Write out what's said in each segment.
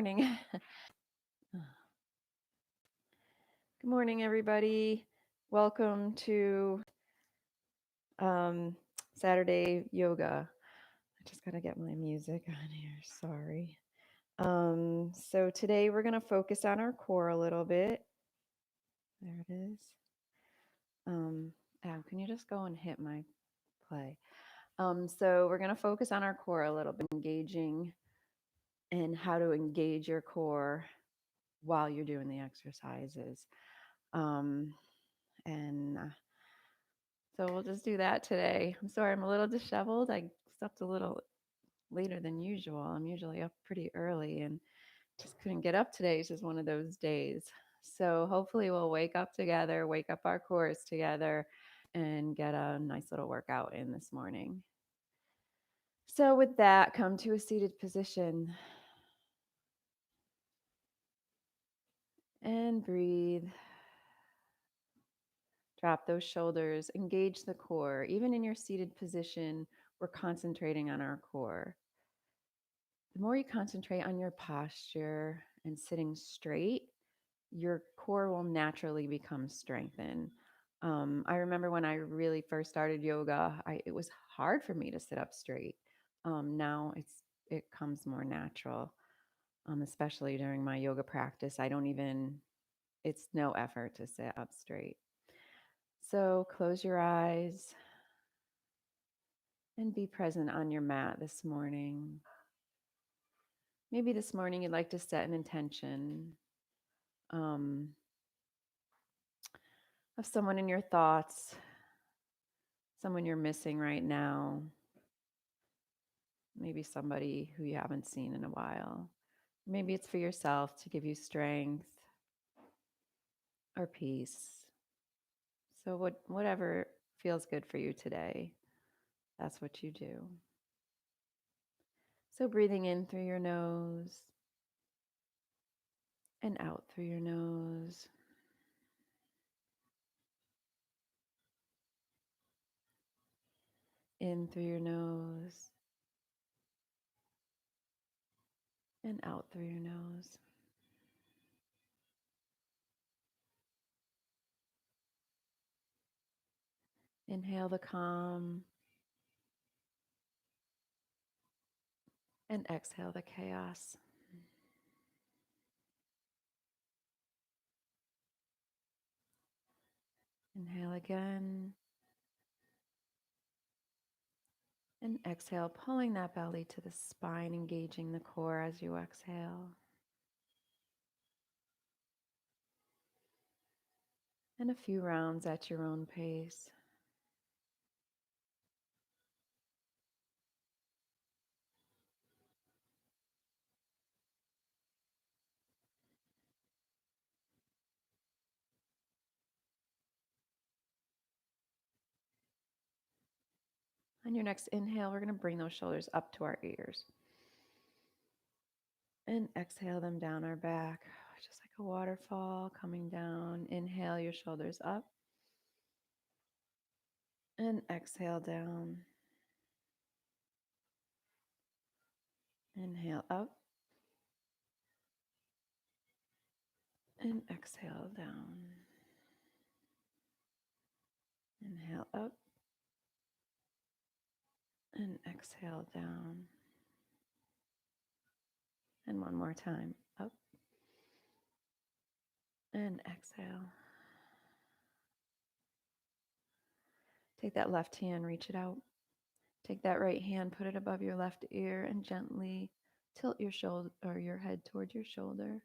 morning. Good morning, everybody. Welcome to um, Saturday yoga. I just got to get my music on here. Sorry. So today we're going to focus on our core a little bit. There it is. Can you just go and hit my play? So we're going to focus on our core a little bit, engaging and how to engage your core while you're doing the exercises. Um, and So we'll just do that today. I'm sorry, I'm a little disheveled. I slept a little later than usual. I'm usually up pretty early and just couldn't get up today. It's just one of those days. So hopefully we'll wake up together, wake up our cores together, and get a nice little workout in this morning. So with that, come to a seated position and breathe. Drop those shoulders, engage the core. Even in your seated position, we're concentrating on our core. The more you concentrate on your posture and sitting straight, your core will naturally become strengthened. I remember when I really first started yoga, it was hard for me to sit up straight. Now it comes more natural, especially during my yoga practice. It's no effort to sit up straight. So close your eyes and be present on your mat this morning. Maybe this morning you'd like to set an intention um, of someone in your thoughts, someone you're missing right now, maybe somebody who you haven't seen in a while. Maybe it's for yourself to give you strength or peace. So whatever feels good for you today, that's what you do. So breathing in through your nose and out through your nose. In through your nose and out through your nose. Inhale the calm and exhale the chaos. Inhale again. And exhale, pulling that belly to the spine, engaging the core as you exhale. And a few rounds at your own pace. On your next inhale, we're going to bring those shoulders up to our ears. And exhale them down our back, just like a waterfall coming down. Inhale your shoulders up. And exhale down. Inhale up. And exhale down. Inhale up. And exhale down. And one more time. Up. And exhale. Take that left hand, reach it out. Take that right hand, put it above your left ear, and gently tilt your shoulder or your head toward your shoulder.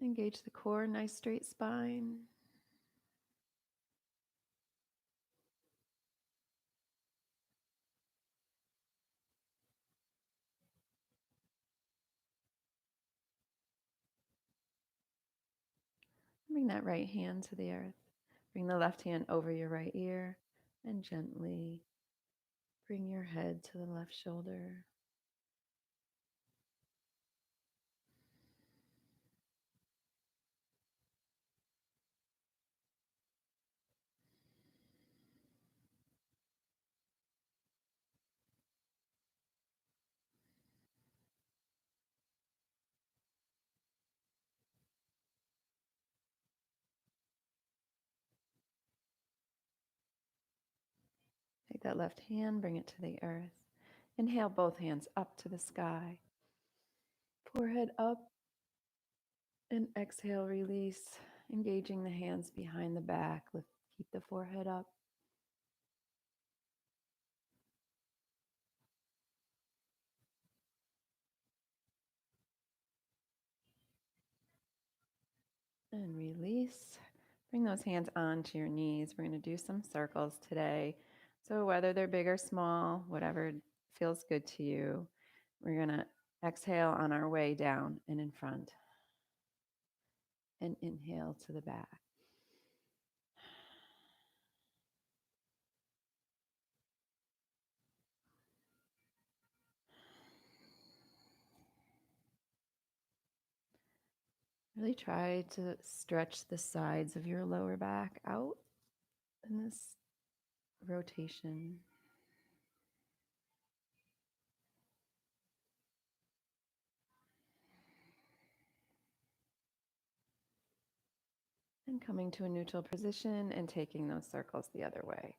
Engage the core, nice straight spine. Bring that right hand to the earth. Bring the left hand over your right ear and gently bring your head to the left shoulder. that left hand, bring it to the earth. Inhale both hands up to the sky. Forehead up. And exhale, release, engaging the hands behind the back. Keep the forehead up. And release. Bring those hands onto your knees. We're going to do some circles today. So whether they're big or small, whatever feels good to you, we're going to exhale on our way down and in front. And inhale to the back. Really try to stretch the sides of your lower back out in this rotation. And coming to a neutral position and taking those circles the other way.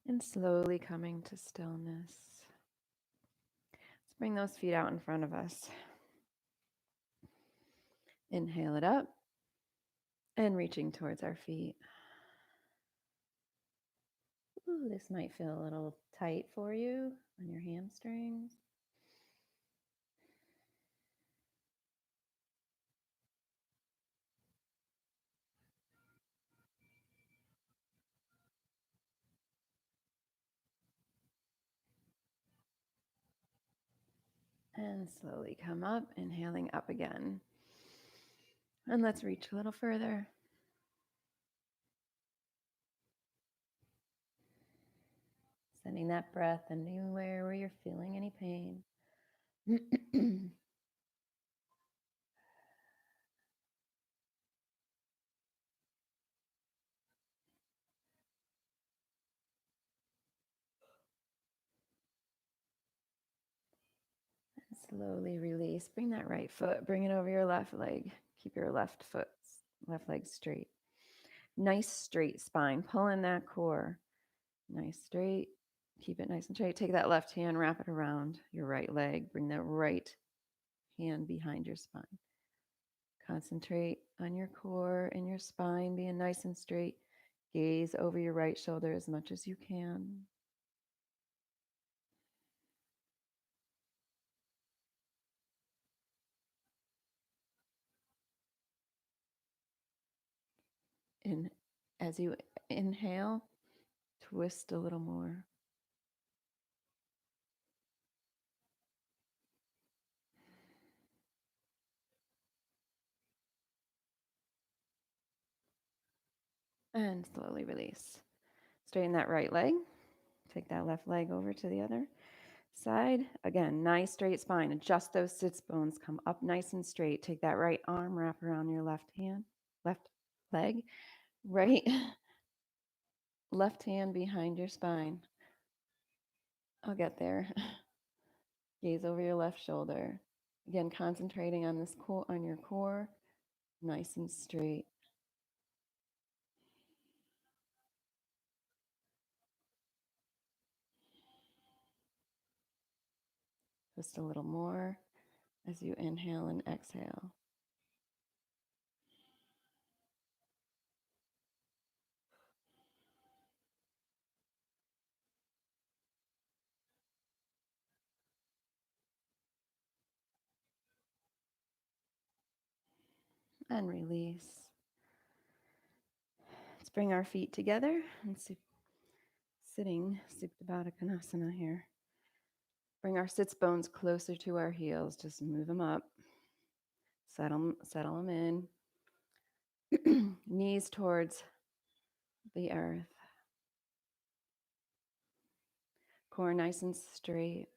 And slowly coming to stillness. Let's bring those feet out in front of us. Inhale it up and reaching towards our feet. Ooh, this might feel a little tight for you on your hamstrings. And slowly come up, inhaling up again. And let's reach a little further. Sending that breath anywhere where you're feeling any pain. Slowly release. Bring that right foot. Bring it over your left leg. Keep your left leg straight. Nice straight spine. Pull in that core. Nice straight. Keep it nice and straight. Take that left hand, wrap it around your right leg. Bring that right hand behind your spine. Concentrate on your core and your spine being nice and straight. Gaze over your right shoulder as much as you can. And as you inhale, twist a little more. And slowly release. Straighten that right leg. Take that left leg over to the other side. Again, nice straight spine. Adjust those sits bones. Come up nice and straight. Take that right arm, wrap around your left leg. Right left hand behind your spine. I'll get there. Gaze over your left shoulder. Again, concentrating on this core, on your core, nice and straight. Just a little more as you inhale and exhale. And release. Let's bring our feet together and sitting Supta Baddha Konasana here. Bring our sits bones closer to our heels. Just move them up. Settle them in. Knees towards the earth. Core nice and straight.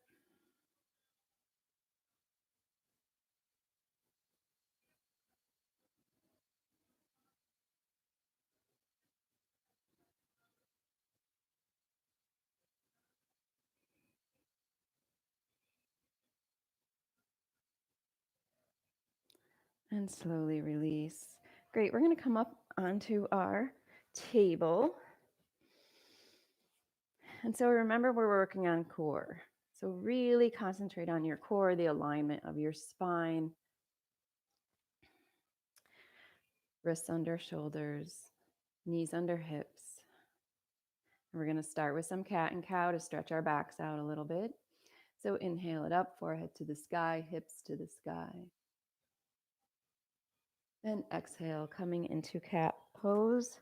And slowly release. Great. We're going to come up onto our table. And so remember, we're working on core. So really concentrate on your core, the alignment of your spine, wrists under shoulders, knees under hips. And we're going to start with some cat and cow to stretch our backs out a little bit. So inhale it up, forehead to the sky, hips to the sky. And exhale, coming into cat pose.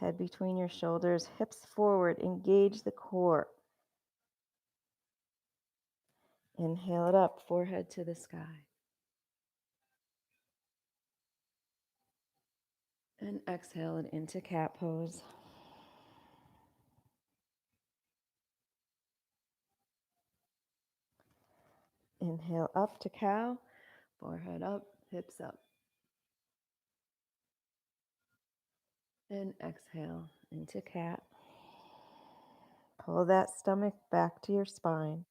Head between your shoulders, hips forward, engage the core. Inhale it up, forehead to the sky. And exhale it into cat pose. Inhale up to cow, forehead up, hips up. And exhale into cat. Pull that stomach back to your spine,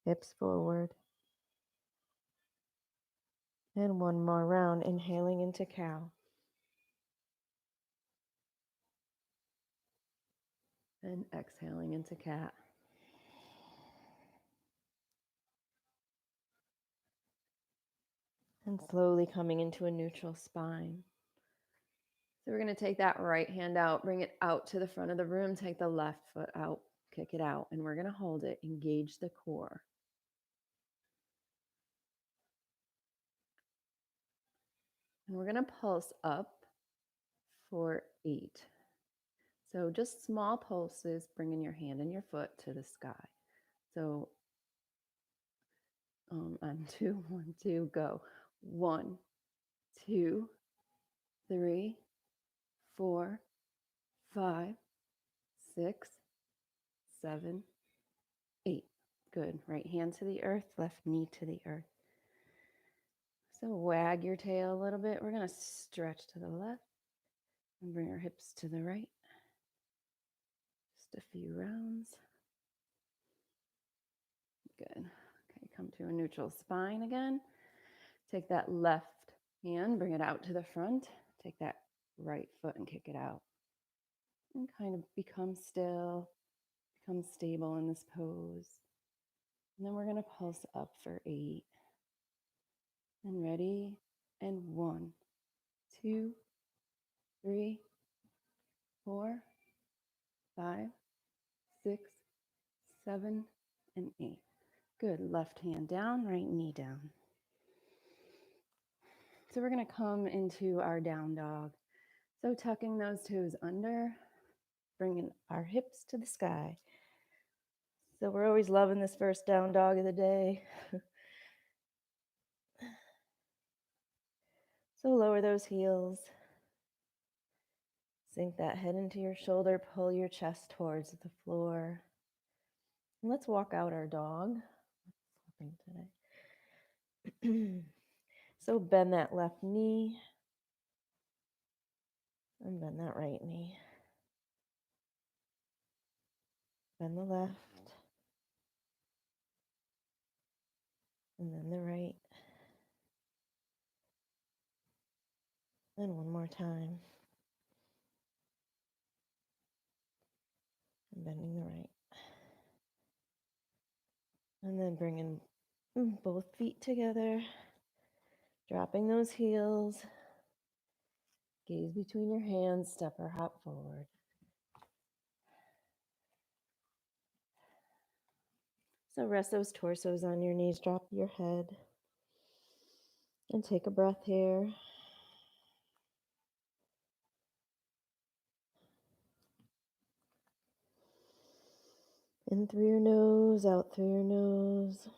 hips forward. And one more round, inhaling into cow. And exhaling into cat. And slowly coming into a neutral spine. So we're going to take that right hand out, bring it out to the front of the room, take the left foot out, kick it out, and we're going to hold it, engage the core. And we're going to pulse up for 8. So just small pulses, bringing your hand and your foot to the sky. So on 2, 1, 2, go. 1, 2, 3, 4, 5, 6, 7, 8. Good. Right hand to the earth, left knee to the earth. So wag your tail a little bit. We're going to stretch to the left and bring our hips to the right. Just a few rounds. Good. Okay, come to a neutral spine again. Take that left hand, bring it out to the front. Take that right foot and kick it out. And kind of become still, become stable in this pose. And then we're going to pulse up for 8. And ready, and 1, 2, 3, 4, 5, 6, 7, and 8. Good. Left hand down, right knee down. So we're going to come into our down dog. So tucking those toes under, bringing our hips to the sky. So we're always loving this first down dog of the day. So lower those heels. Sink that head into your shoulder, pull your chest towards the floor. And let's walk out our dog. Today. So bend that left knee and bend that right knee. Bend the left and then the right. And one more time. And bending the right. And then bringing both feet together. Dropping those heels. Gaze between your hands, step or hop forward. So rest those torsos on your knees, drop your head. And take a breath here. In through your nose, out through your nose.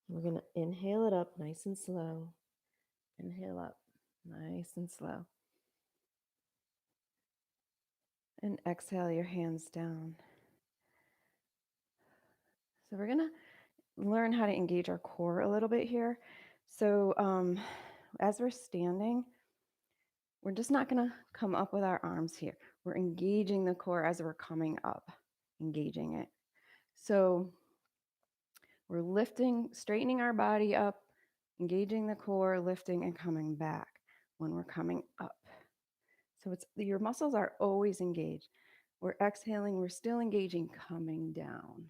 We're going to inhale it up nice and slow. Inhale up nice and slow. And exhale your hands down. So we're going to learn how to engage our core a little bit here. So as we're standing, we're just not going to come up with our arms here. We're engaging the core as we're coming up, engaging it. So We're lifting, straightening our body up, engaging the core, lifting and coming back when we're coming up. So it's your muscles are always engaged. We're exhaling, we're still engaging, coming down.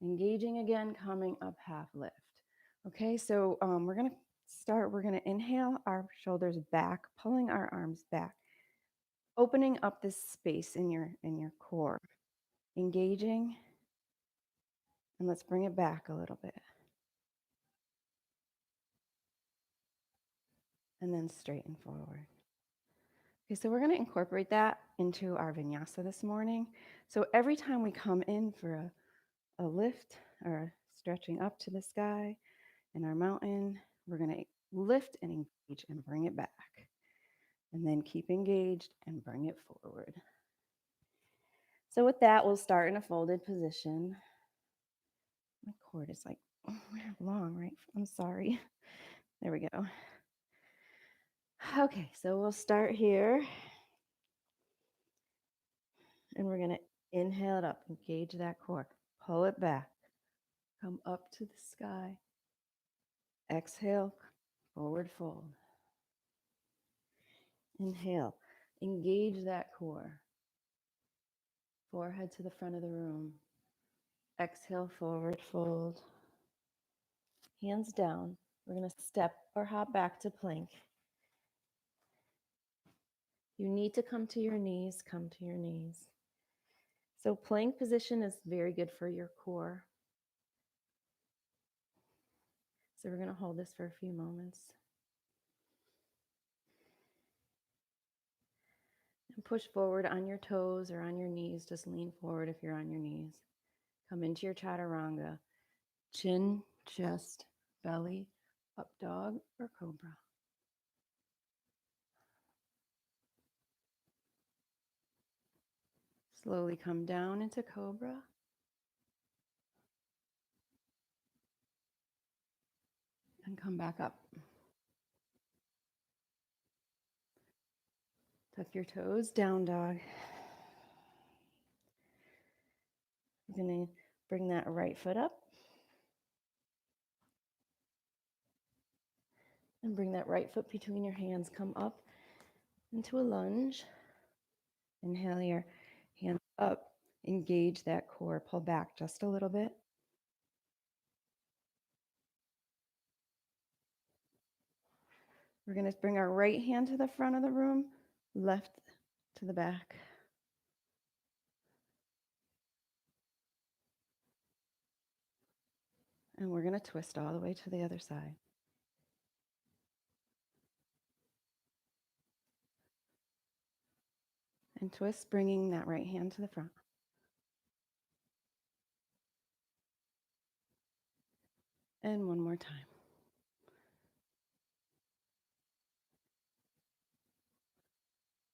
Engaging again, coming up, half lift. Okay, so we're gonna start, we're gonna inhale our shoulders back, pulling our arms back, opening up this space in your core, engaging, and let's bring it back a little bit. And then straighten forward. Okay, so we're going to incorporate that into our vinyasa this morning. So every time we come in for a lift or stretching up to the sky in our mountain, we're going to lift and engage and bring it back. And then keep engaged and bring it forward. So with that, we'll start in a folded position. My cord is like long, right? I'm sorry. There we go. Okay, so we'll start here. And we're going to inhale it up, engage that core, pull it back, come up to the sky. Exhale, forward fold. Inhale, engage that core. Forehead to the front of the room. Exhale, forward fold. Hands down. We're going to step or hop back to plank. You need to come to your knees, come to your knees. So plank position is very good for your core. So we're going to hold this for a few moments. And push forward on your toes or on your knees. Just lean forward if you're on your knees. Come into your chaturanga. Chin, chest, belly, up dog or cobra. Slowly come down into cobra. And come back up. Tuck your toes, down dog. You're going to bring that right foot up. And bring that right foot between your hands. Come up into a lunge. Inhale your hands up. Engage that core. Pull back just a little bit. We're going to bring our right hand to the front of the room, left to the back. And we're going to twist all the way to the other side. And twist, bringing that right hand to the front. And one more time.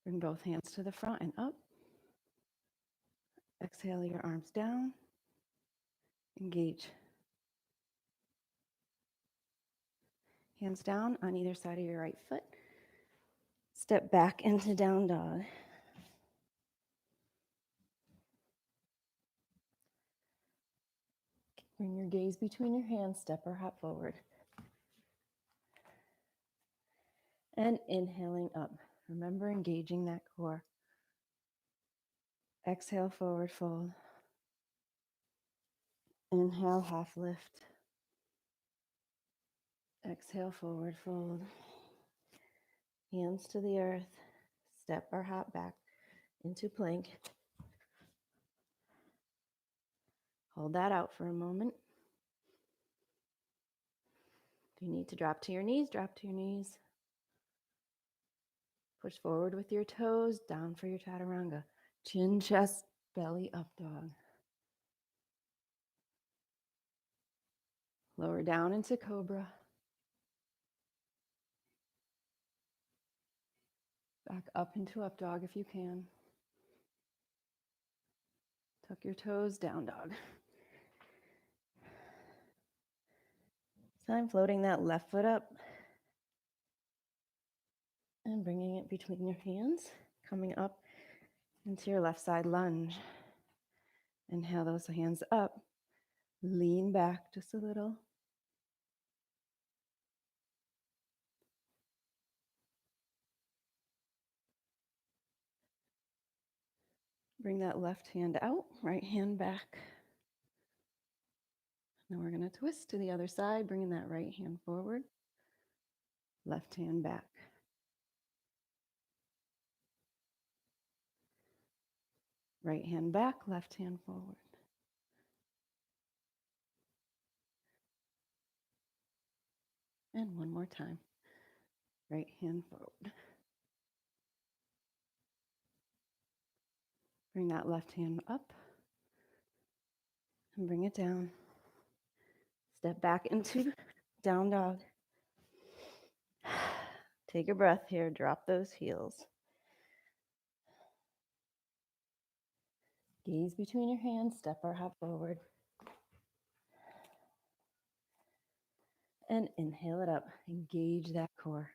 Bring both hands to the front and up. Exhale your arms down. Engage. Hands down on either side of your right foot. Step back into down dog. Bring your gaze between your hands, step or hop forward. And inhaling up. Remember engaging that core. Exhale, forward fold. Inhale, half lift. Exhale, forward fold. Hands to the earth. Step or hop back into plank. Hold that out for a moment. If you need to drop to your knees, drop to your knees. Push forward with your toes, down for your chaturanga. Chin, chest, belly, up dog. Lower down into cobra. Back up into up dog if you can. Tuck your toes, down dog. So I'm floating that left foot up and bringing it between your hands, coming up into your left side lunge. Inhale those hands up, Lean back just a little. Bring that left hand out, right hand back. Now we're going to twist to the other side, bringing that right hand forward, left hand back. Right hand back, left hand forward. And one more time. Right hand forward. Bring that left hand up and bring it down. Step back into down dog. Take a breath here. Drop those heels. Gaze between your hands. Step or hop forward. And inhale it up. Engage that core.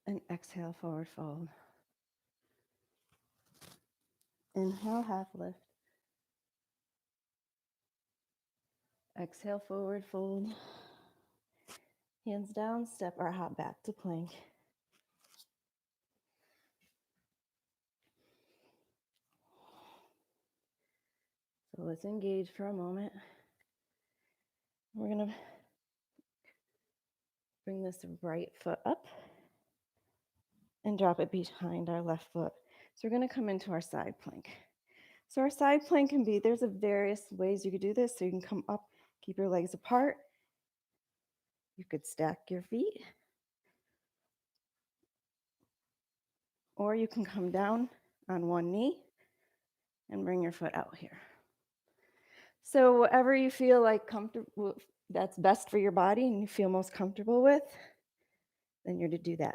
And exhale, forward fold. Inhale, half lift. Exhale, forward fold. Hands down, step or hop back to plank. So let's engage for a moment. We're going to bring this right foot up and drop it behind our left foot. So we're going to come into our side plank. So our side plank can be, there's a various ways you could do this. So you can come up, keep your legs apart. You could stack your feet. Or you can come down on one knee and bring your foot out here. So whatever you feel like comfortable, that's best for your body and you feel most comfortable with, then you're to do that.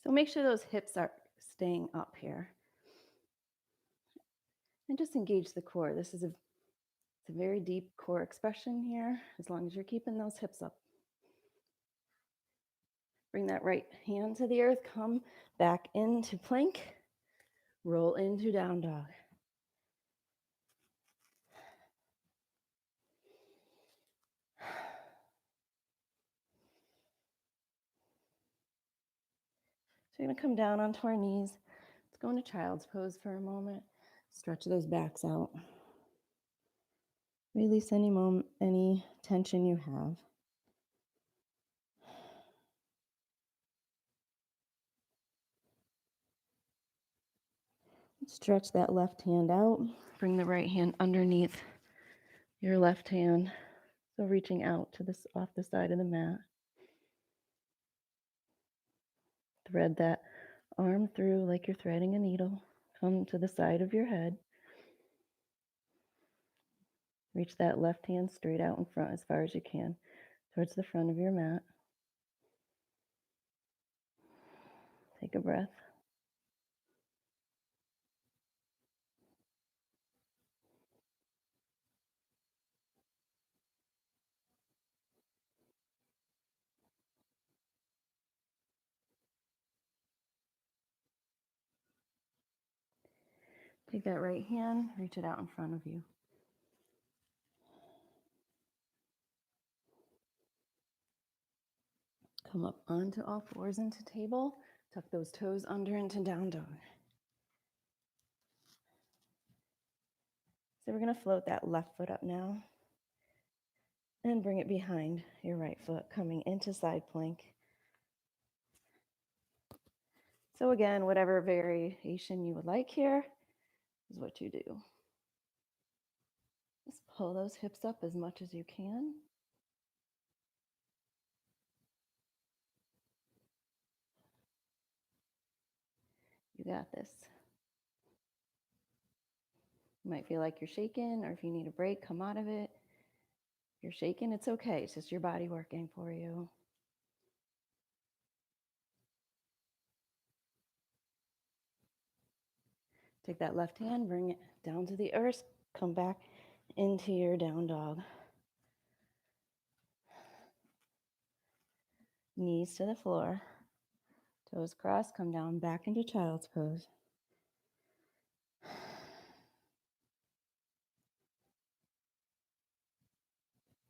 So make sure those hips are staying up here. And just engage the core. This is a very deep core expression here, as long as you're keeping those hips up. Bring that right hand to the earth, come back into plank, roll into down dog. So we're gonna come down onto our knees. Let's go into child's pose for a moment. Stretch those backs out. Release any tension you have. Stretch that left hand out. Bring the right hand underneath your left hand. So reaching out to this off the side of the mat. Thread that arm through like you're threading a needle. Come to the side of your head. Reach that left hand straight out in front as far as you can, towards the front of your mat. Take a breath. Take that right hand, reach it out in front of you. Come up onto all fours into table. Tuck those toes under into down dog. So we're going to float that left foot up now and bring it behind your right foot, coming into side plank. So again, whatever variation you would like here is what you do. Just pull those hips up as much as you can. You got this. You might feel like you're shaking, or if you need a break, come out of it. If you're shaking, it's okay. It's just your body working for you. Take that left hand, bring it down to the earth, come back into your down dog. Knees to the floor. Toes crossed, come down back into child's pose.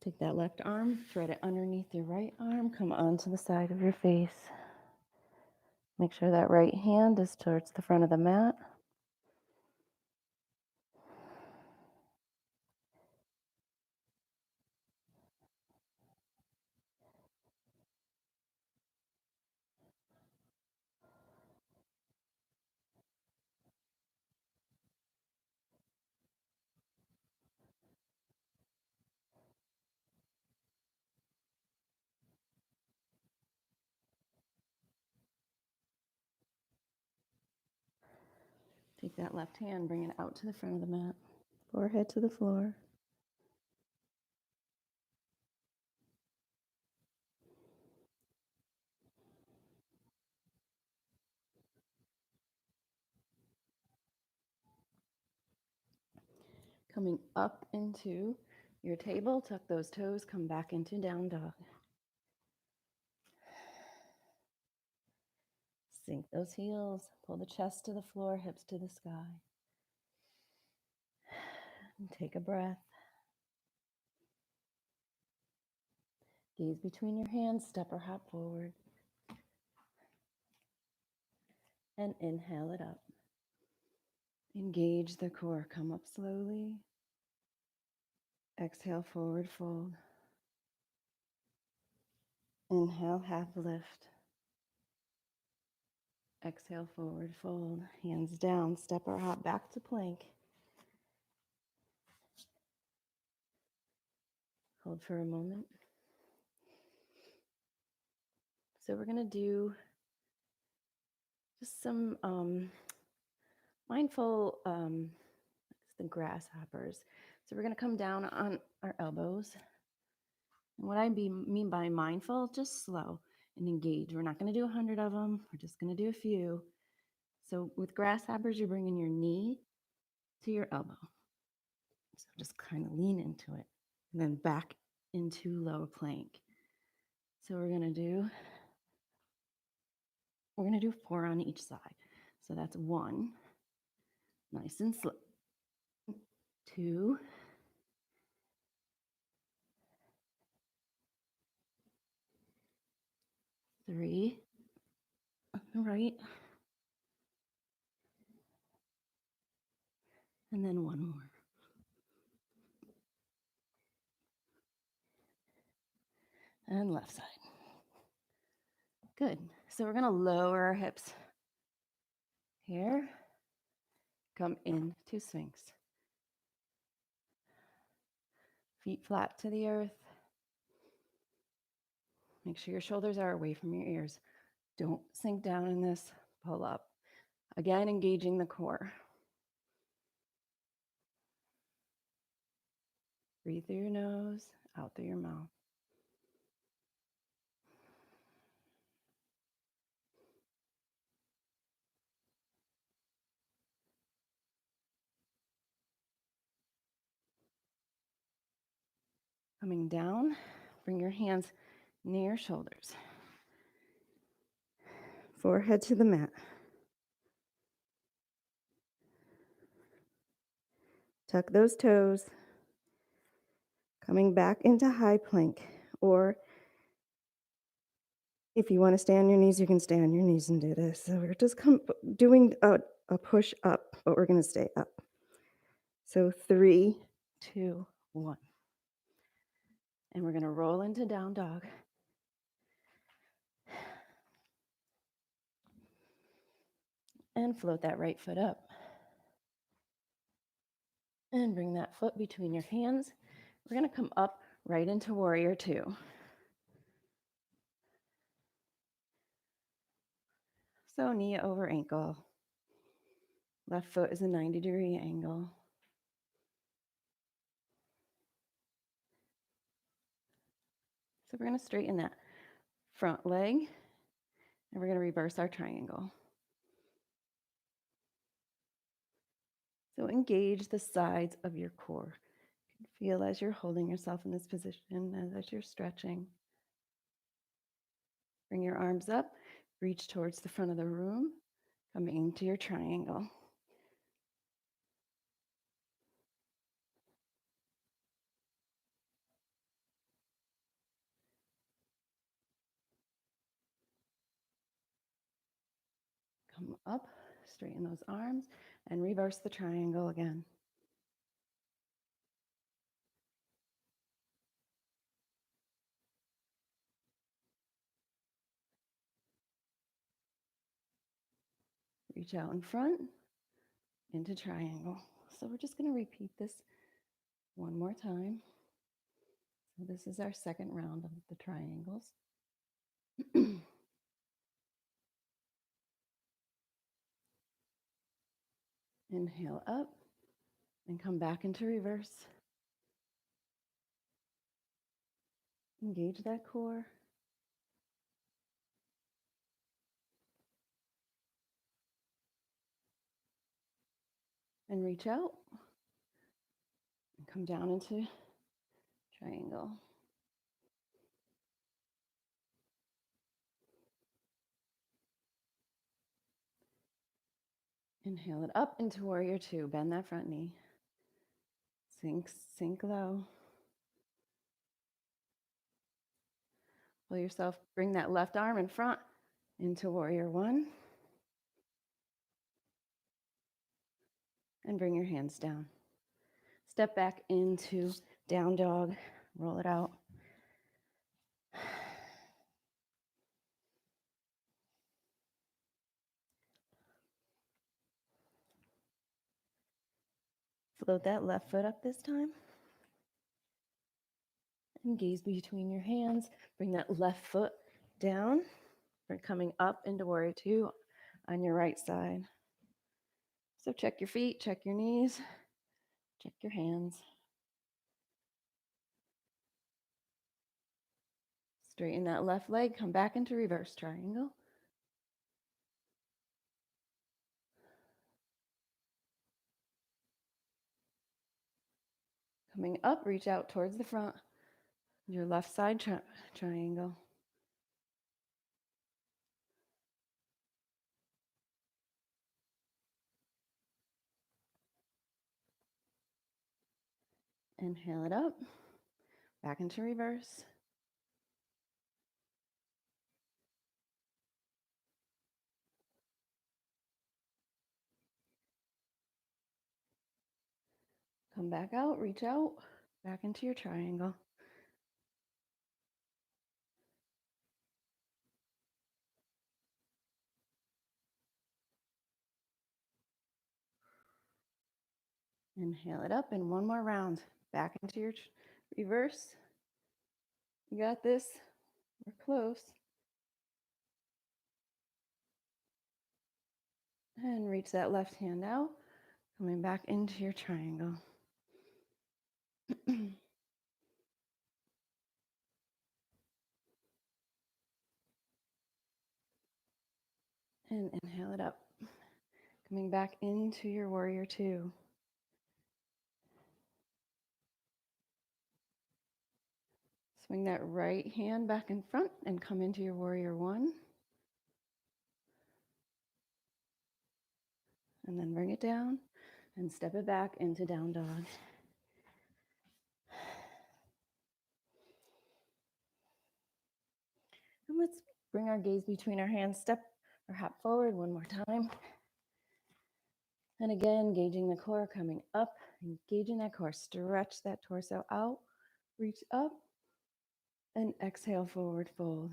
Take that left arm, thread it underneath your right arm, come onto the side of your face. Make sure that right hand is towards the front of the mat. Take that left hand, bring it out to the front of the mat. Forehead to the floor. Coming up into your table, tuck those toes, come back into down dog. Sink those heels, pull the chest to the floor, hips to the sky. And take a breath. Gaze between your hands, step or hop forward. And inhale it up. Engage the core, come up slowly. Exhale, forward fold. Inhale, half lift. Exhale, forward fold. Hands down, step or hop back to plank. Hold for a moment. So we're going to do just some mindful, the grasshoppers. So we're going to come down on our elbows. And what I mean by mindful, just slow and engage. We're not going to do 100 of them. We're just going to do a few. So with grasshoppers, you're bringing your knee to your elbow. So just kind of lean into it and then back into low plank. So we're going to do 4 on each side. So that's 1, nice and slow. 2, 3, on the right, and then 1 more. And left side. Good. So we're going to lower our hips here. Come into Sphinx. Feet flat to the earth. Make sure your shoulders are away from your ears. Don't sink down in this. Pull up. Again, engaging the core. Breathe through your nose, out through your mouth. Coming down, bring your hands near your shoulders. Forehead to the mat. Tuck those toes. Coming back into high plank. Or if you want to stay on your knees, you can stay on your knees and do this. So we're just doing a push up, but we're going to stay up. So 3, 2, 1. And we're going to roll into down dog. And float that right foot up. And bring that foot between your hands. We're going to come up right into warrior 2. So knee over ankle. Left foot is a 90-degree angle. So we're going to straighten that front leg, and we're going to reverse our triangle. So engage the sides of your core. Feel as you're holding yourself in this position, as you're stretching. Bring your arms up, reach towards the front of the room, coming into your triangle. Come up, straighten those arms, and reverse the triangle again. Reach out in front, into triangle. So we're just going to repeat this one more time. So this is our second round of the triangles. Inhale up and come back into reverse. Engage that core. And reach out and come down into triangle. Inhale it up into warrior two. Bend that front knee. Sink low. Pull yourself, bring that left arm in front into warrior one. And bring your hands down. Step back into down dog. Roll it out. Float that left foot up this time. And gaze between your hands. Bring that left foot down. We're coming up into warrior two on your right side. So check your feet, check your knees, check your hands. Straighten that left leg, come back into reverse triangle. Coming up, reach out towards the front. Your left side triangle. Inhale it up, back into reverse. Come back out, reach out, back into your triangle. Inhale it up, and one more round. Back into your reverse. You got this. We're close. And reach that left hand out, coming back into your triangle. And inhale it up. Coming back into your warrior two. Swing that right hand back in front and come into your warrior one. And then bring it down and step it back into down dog. And let's bring our gaze between our hands, step or hop forward one more time. And again, engaging the core, coming up, engaging that core, stretch that torso out, reach up, and exhale, forward fold.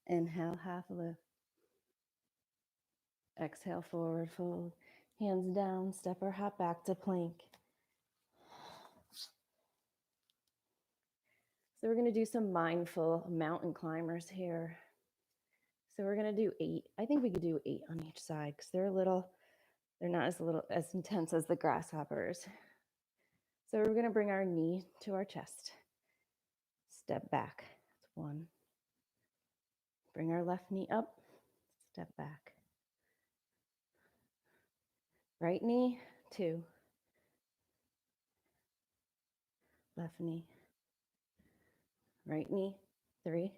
Inhale, half lift. Exhale, forward fold. Hands down, step or hop back to plank. So we're going to do some mindful mountain climbers here. So we're going to do 8. I think we could do 8 on each side because they're not as intense as the grasshoppers. So we're going to bring our knee to our chest. Step back. That's 1. Bring our left knee up. Step back. Right knee, 2. Left knee. Right knee, 3,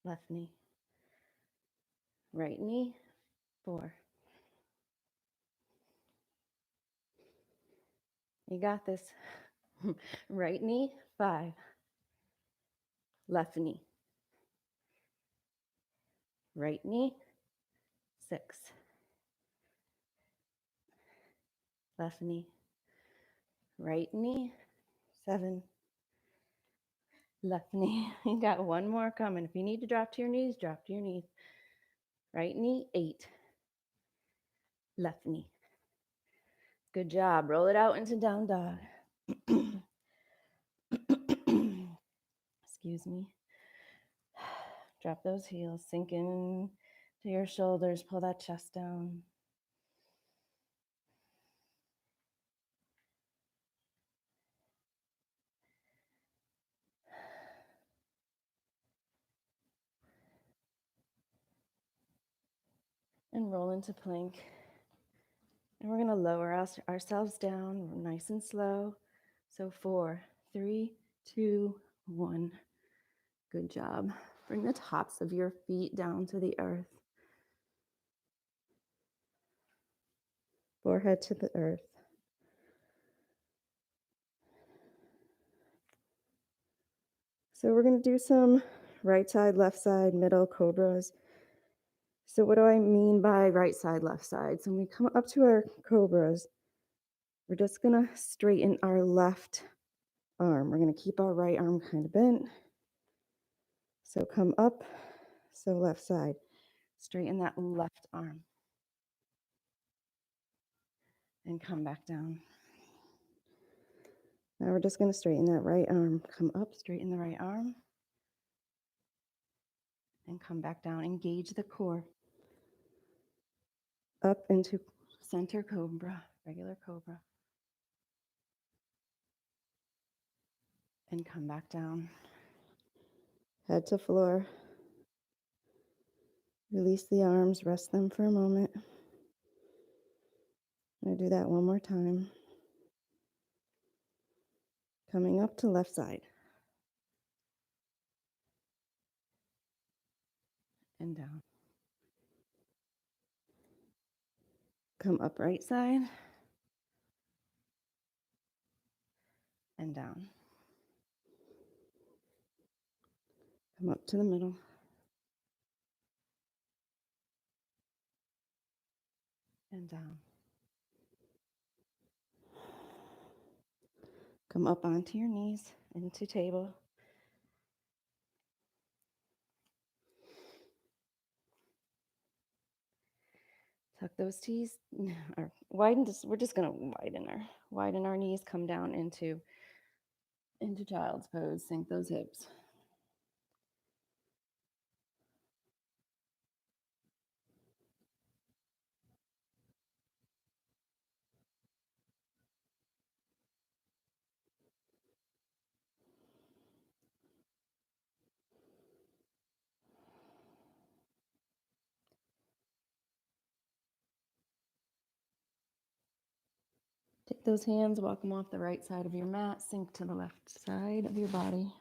left knee, right knee, 4. You got this. Right knee, 5, left knee, right knee, 6, left knee, right knee, 7, left knee. You got one more coming. If you need to drop to your knees, drop to your knees. Right knee, 8, left knee. Good job. Roll it out into down dog. Excuse me. Drop those heels, sink in to your shoulders, pull that chest down. And roll into plank. And we're going to lower ourselves down nice and slow. So 4, 3, 2, 1. Good job. Bring the tops of your feet down to the earth. Forehead to the earth. So we're going to do some right side, left side, middle cobras. So what do I mean by right side, left side? So when we come up to our cobras, we're just going to straighten our left arm. We're going to keep our right arm kind of bent. So come up, so left side. Straighten that left arm. And come back down. Now we're just going to straighten that right arm. Come up, straighten the right arm. And come back down. Engage the core. Up into center cobra, regular cobra. And come back down. Head to floor. Release the arms, rest them for a moment. I'm going to do that one more time. Coming up to left side. And down. Come up right side. And down. Come up to the middle. And down. Come up onto your knees, into table. Tuck those tees, or widen. We're just going to widen our knees. Come down into child's pose. Sink those hips. Take those hands, walk them off the right side of your mat. Sink to the left side of your body.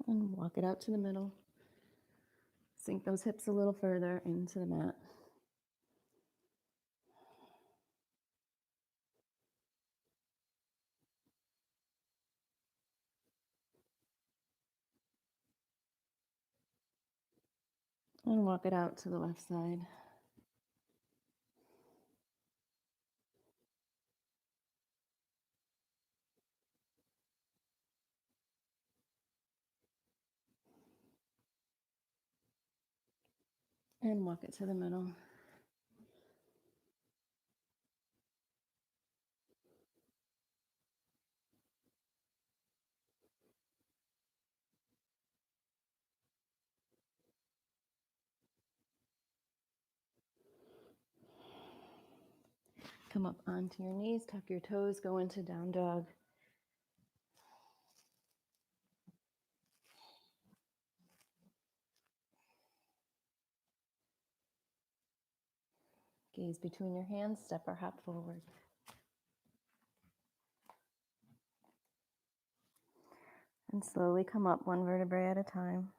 And walk it out to the middle. Sink those hips a little further into the mat. And walk it out to the left side. And walk it to the middle. Come up onto your knees, tuck your toes, go into down dog. Gaze between your hands, step or hop forward. And slowly come up one vertebrae at a time.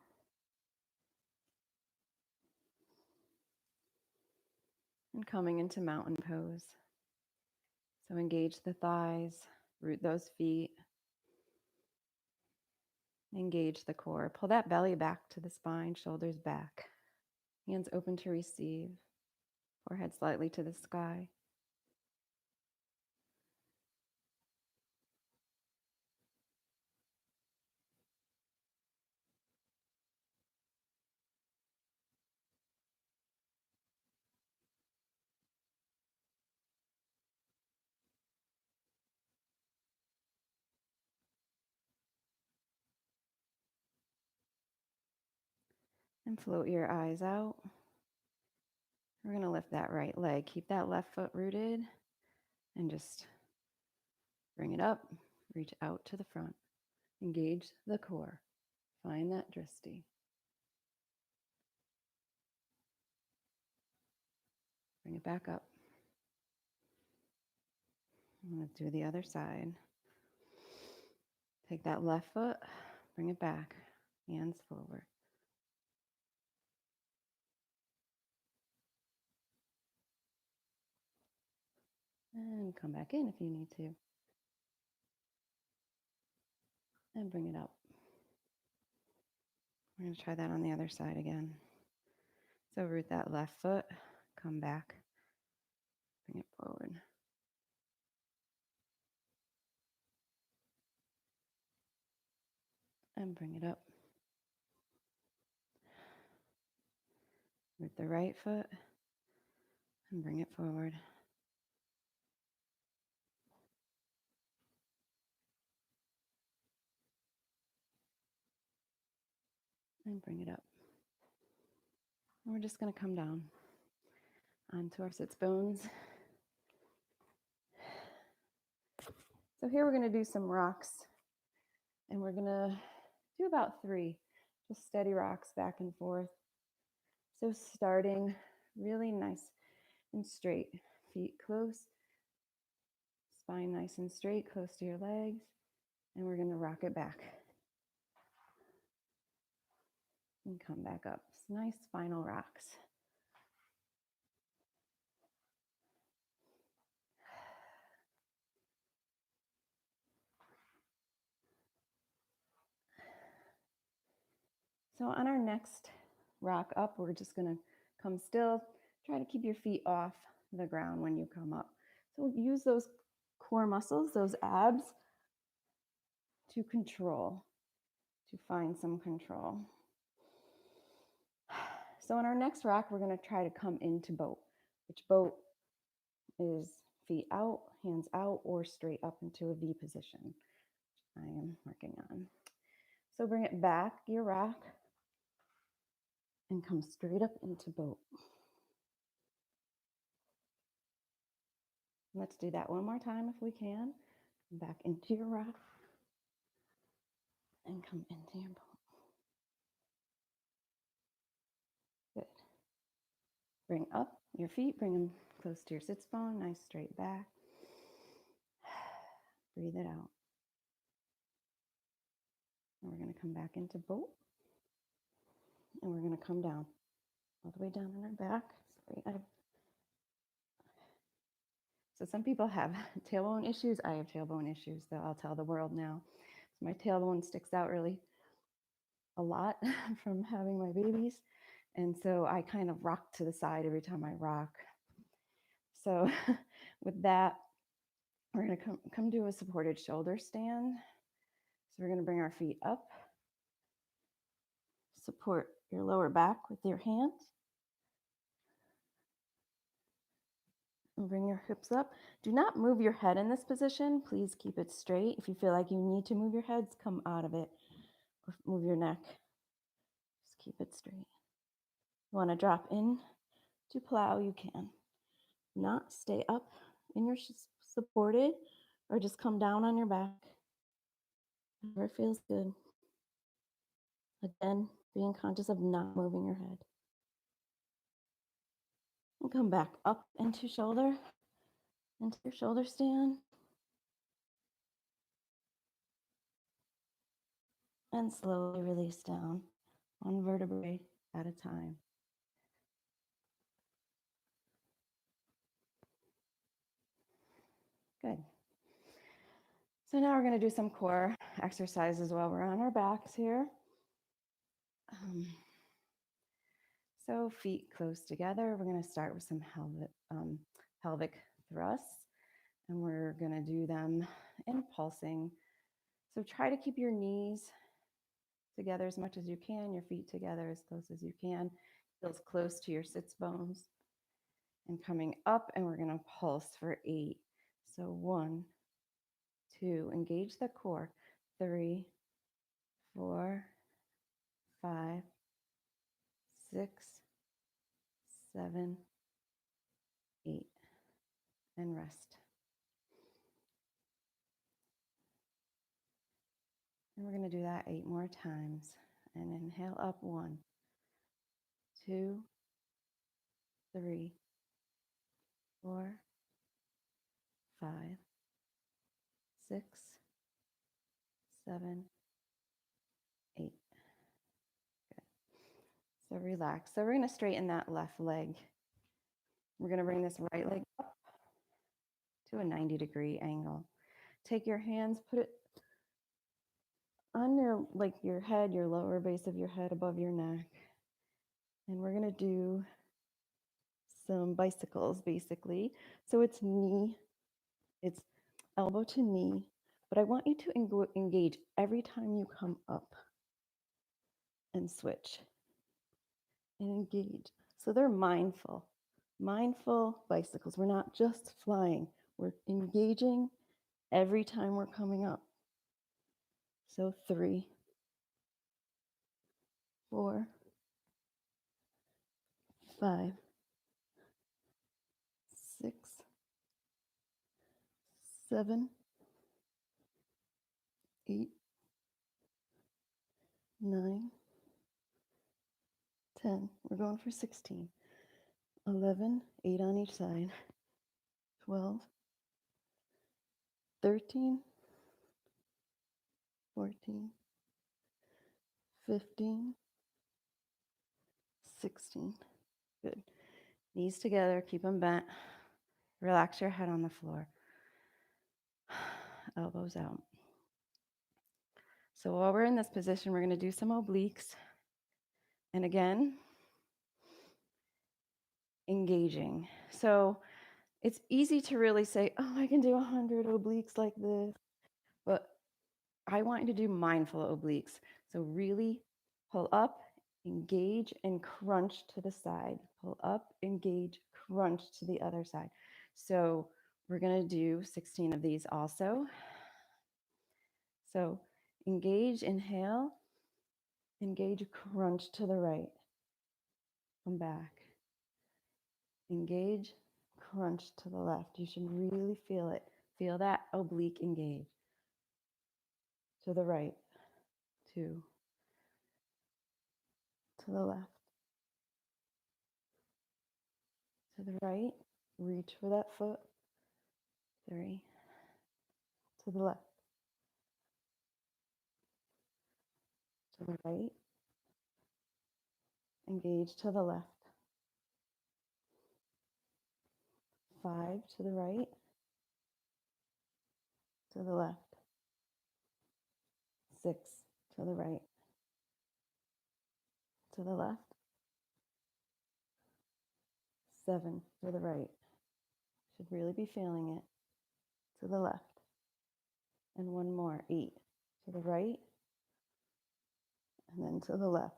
And coming into mountain pose. So engage the thighs, root those feet. Engage the core. Pull that belly back to the spine, shoulders back. Hands open to receive. Forehead slightly to the sky. And float your eyes out. We're going to lift that right leg. Keep that left foot rooted and just bring it up. Reach out to the front. Engage the core. Find that drishti. Bring it back up. Let's do the other side. Take that left foot, bring it back. Hands forward. And come back in if you need to. And bring it up. We're going to try that on the other side again. So root that left foot, come back, bring it forward. And bring it up. Root the right foot and bring it forward. And bring it up. And we're just going to come down onto our sits bones. So here we're going to do some rocks. And we're going to do about 3. Just steady rocks back and forth. So starting really nice and straight. Feet close. Spine nice and straight, close to your legs. And we're going to rock it back. And come back up. Nice final rocks. So on our next rock up, we're just going to come still. Try to keep your feet off the ground when you come up. So use those core muscles, those abs, to control, to find some control. So in our next rock, we're going to try to come into boat, which boat is feet out, hands out, or straight up into a V position. I am working on. So bring it back, your rock, and come straight up into boat. Let's do that one more time if we can. Back into your rock and come into your boat. Good. Bring up your feet, bring them close to your sits bone, nice straight back. Breathe it out. And we're going to come back into boat. And we're going to come down, all the way down on our back. Sorry, So some people have tailbone issues. I have tailbone issues, though I'll tell the world now. So my tailbone sticks out really a lot from having my babies. And so I kind of rock to the side every time I rock. So with that, we're going to come to a supported shoulder stand. So we're going to bring our feet up. Support your lower back with your hands. And bring your hips up. Do not move your head in this position. Please keep it straight. If you feel like you need to move your heads, come out of it. Or move your neck. Just keep it straight. You want to drop in to plow, you can. Not stay up in your supported, or just come down on your back. Whatever feels good. Again, being conscious of not moving your head. And come back up into your shoulder stand. And slowly release down, one vertebrae at a time. Good. So now we're going to do some core exercises while we're on our backs here. So feet close together. We're going to start with some pelvic thrusts, and we're going to do them in pulsing. So try to keep your knees together as much as you can, your feet together as close as you can, heels close to your sits bones. And coming up, and we're going to pulse for 8. So 1, 2, engage the core. 3, 4, 5, 6, 7, 8, and rest. And we're going to do that 8 more times. And inhale up. 1, 2, 3, 4, 5, 6, 7, 8. Good. So relax. So we're going to straighten that left leg. We're going to bring this right leg up to a 90-degree angle. Take your hands, put it on your head, your lower base of your head above your neck. And we're going to do some bicycles basically. So it's elbow to knee, but I want you to engage every time you come up and switch and engage. So they're mindful bicycles. We're not just flying, we're engaging every time we're coming up. So 3, 4, 5, 6, 7, 8, 9, 10. We're going for 16. 11, 8 on each side. 12, 13, 14, 15, 16. Good. Knees together, keep them bent. Relax your head on the floor. Elbows out. So while we're in this position, we're going to do some obliques. And again, engaging. So it's easy to really say, oh, I can do 100 obliques like this. But I want you to do mindful obliques. So really pull up, engage, and crunch to the side. Pull up, engage, crunch to the other side. So we're going to do 16 of these also. So engage, inhale, engage, crunch to the right. Come back. Engage, crunch to the left. You should really feel it. Feel that oblique engage. To the right. 2. To the left. To the right. Reach for that foot. 3. To the left. To the right. Engage to the left. 5 to the right. To the left. 6 to the right. To the left. 7 to the right. Should really be feeling it. To the left. And one more. 8 to the right. And then to the left.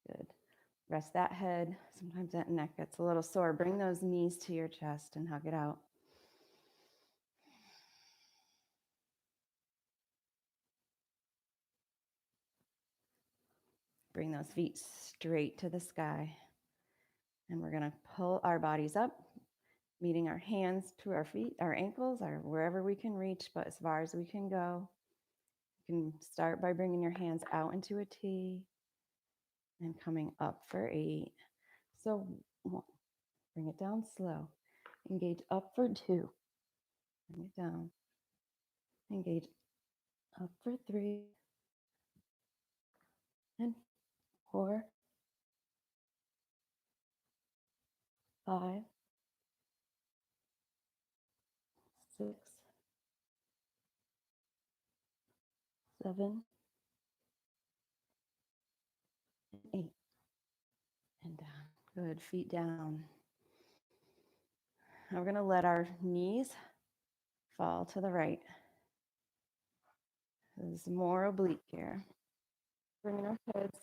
Good. Rest that head. Sometimes that neck gets a little sore. Bring those knees to your chest and hug it out. Bring those feet straight to the sky. And we're going to pull our bodies up, meeting our hands to our feet, our ankles, or wherever we can reach, but as far as we can go. You can start by bringing your hands out into a T and coming up for 8. So Bring it down slow. Engage up for 2. Bring it down. Engage up for 3 and 4, 5, 6, 7, and 8. And down. Good. Feet down. Now we're going to let our knees fall to the right. This is more oblique here. Bringing our heads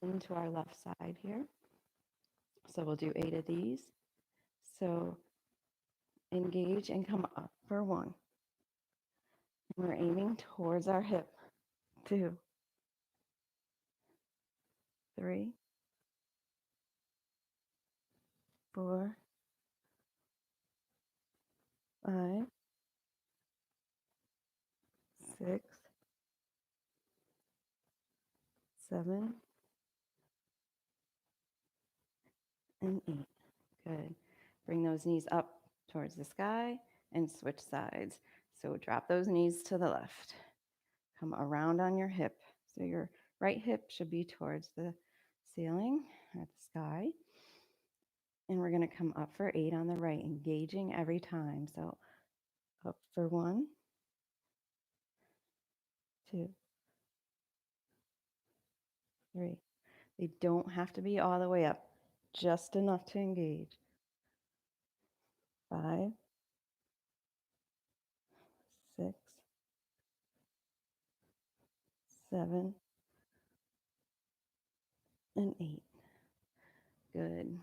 into our left side here. So we'll do 8 of these. So engage and come up for 1. We're aiming towards our hip. 2, 3, 4, 5, 6, 7, and 8. Good. Bring those knees up towards the sky and switch sides. So drop those knees to the left. Come around on your hip. So your right hip should be towards the ceiling or the sky. And we're going to come up for 8 on the right, engaging every time. So up for 1, 2, 3. They don't have to be all the way up, just enough to engage. 5, 6, 7, and 8. Good.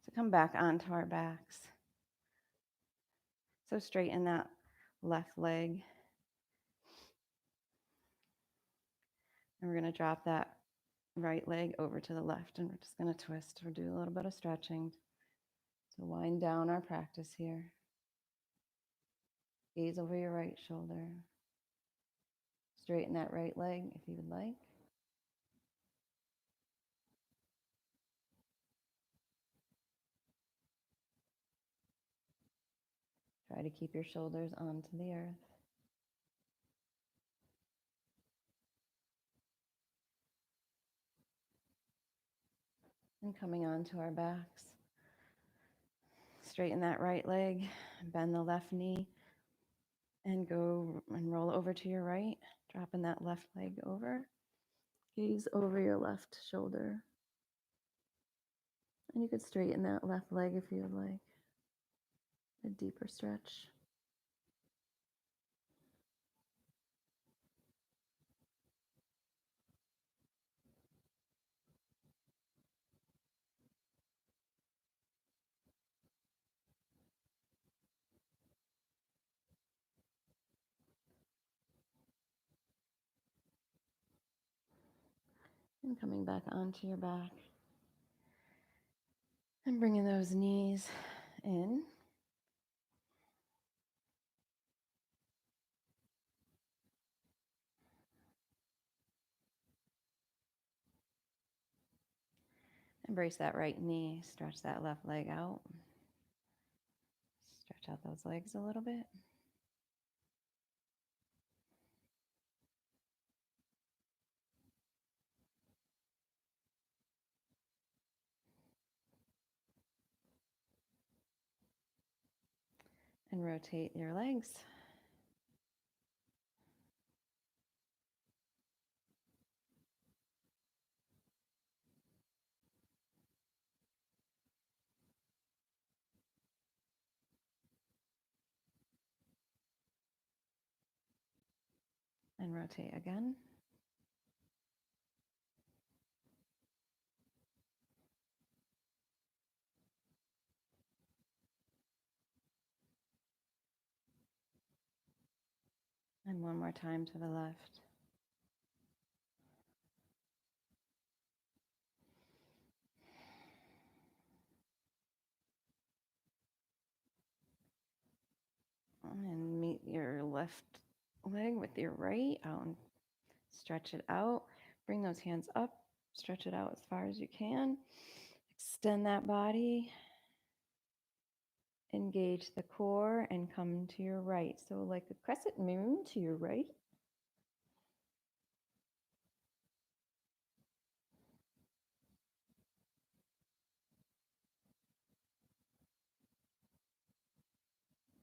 So come back onto our backs. So straighten that left leg. And we're going to drop that right leg over to the left, and we're just going to twist or do a little bit of stretching to wind down our practice here. Gaze over your right shoulder. Straighten that right leg if you would like. Try to keep your shoulders onto the earth. And coming onto our backs. Straighten that right leg, bend the left knee, and go and roll over to your right, dropping that left leg over. Gaze over your left shoulder. And you could straighten that left leg if you would like. A deeper stretch. And coming back onto your back. And bringing those knees in. Embrace that right knee. Stretch that left leg out. Stretch out those legs a little bit. And rotate your legs. And rotate again. And one more time to the left. And meet your left leg with your right out and stretch it out. Bring those hands up Stretch it out as far as you can. Extend that body. Engage the core and come to your right. So like a crescent moon to your right.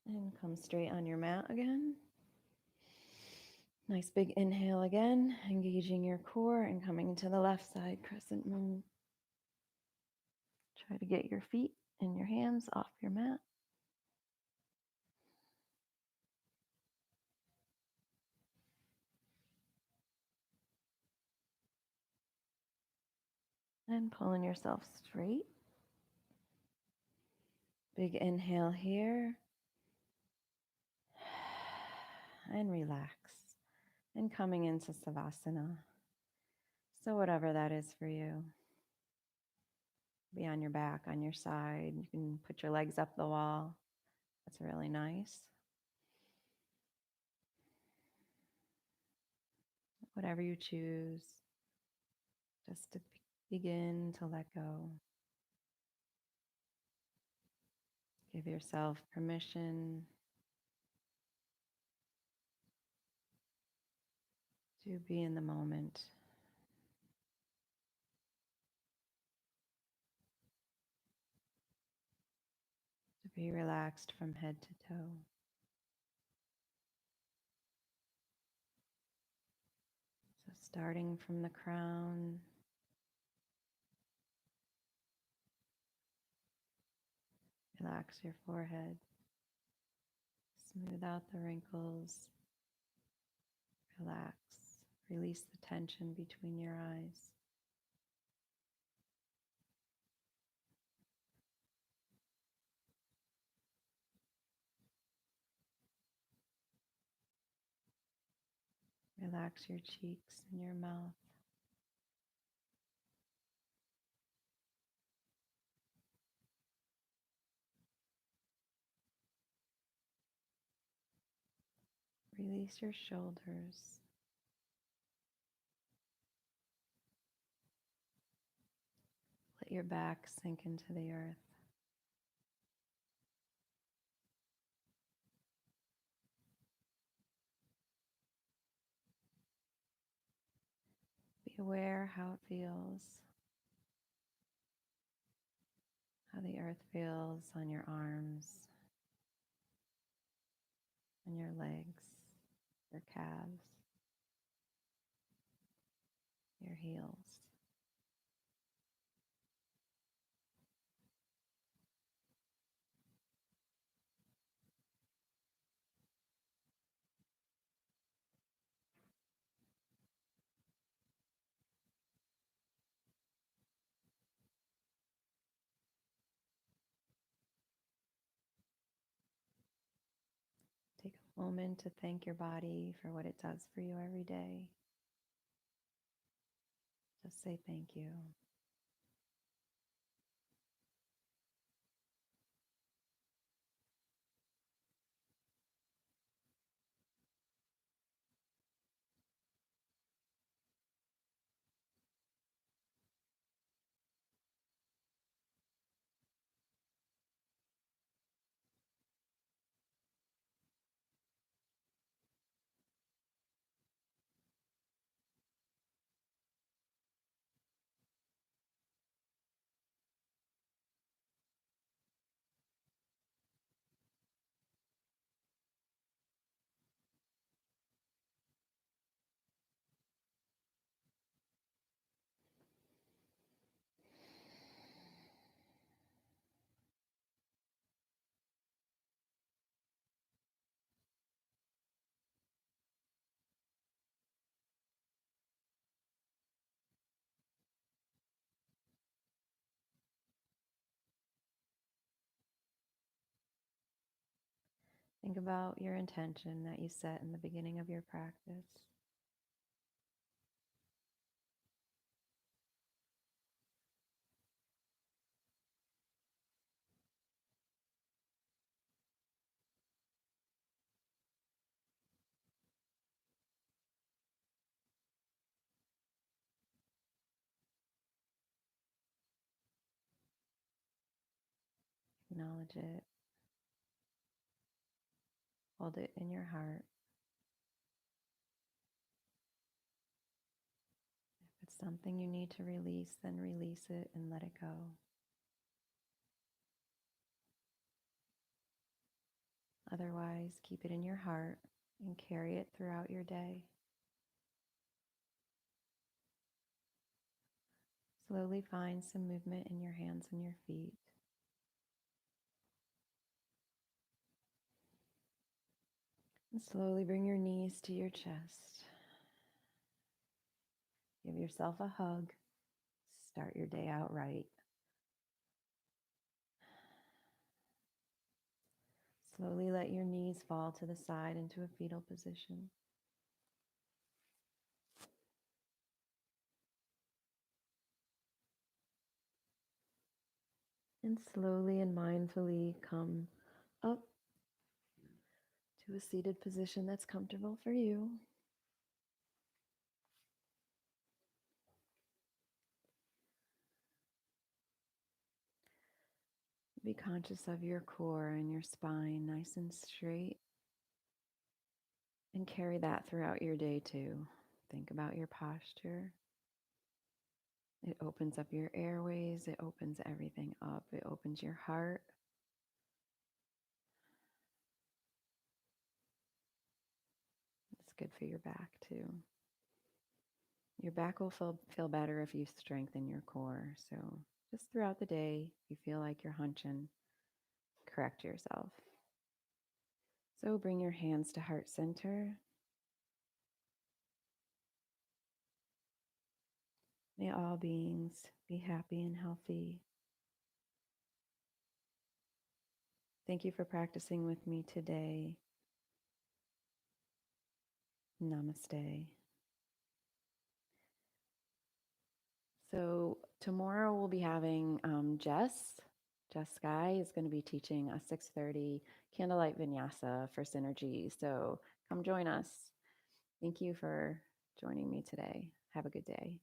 And come straight on your mat again. Nice big inhale again, engaging your core and coming into the left side, crescent moon. Try to get your feet and your hands off your mat. And pulling yourself straight. Big inhale here. And relax. And coming into Savasana. So whatever that is for you. Be on your back, on your side. You can put your legs up the wall. That's really nice. Whatever you choose. Just to begin to let go. Give yourself permission to be in the moment. To be relaxed from head to toe. So starting from the crown, relax your forehead. Smooth out the wrinkles. Relax. Release the tension between your eyes. Relax your cheeks and your mouth. Release your shoulders. Let your back sink into the earth. Be aware how it feels. How the earth feels on your arms, on your legs, your calves, your heels. Take a moment to thank your body for what it does for you every day. Just say thank you. Think about your intention that you set in the beginning of your practice. Acknowledge it. Hold it in your heart. If it's something you need to release, then release it and let it go. Otherwise, keep it in your heart and carry it throughout your day. Slowly find some movement in your hands and your feet. And slowly bring your knees to your chest. Give yourself a hug. Start your day out right. Slowly let your knees fall to the side into a fetal position. And slowly and mindfully come up to a seated position that's comfortable for you. Be conscious of your core and your spine nice and straight. And carry that throughout your day too. Think about your posture. It opens up your airways. It opens everything up. It opens your heart. It's good for your back too. Your back will feel better if you strengthen your core. So just throughout the day, if you feel like you're hunching, correct yourself. So bring your hands to heart center. May all beings be happy and healthy. Thank you for practicing with me today. Namaste. So tomorrow we'll be having Jess. Jess Sky is going to be teaching a 6:30 candlelight vinyasa for synergy. So come join us. Thank you for joining me today. Have a good day.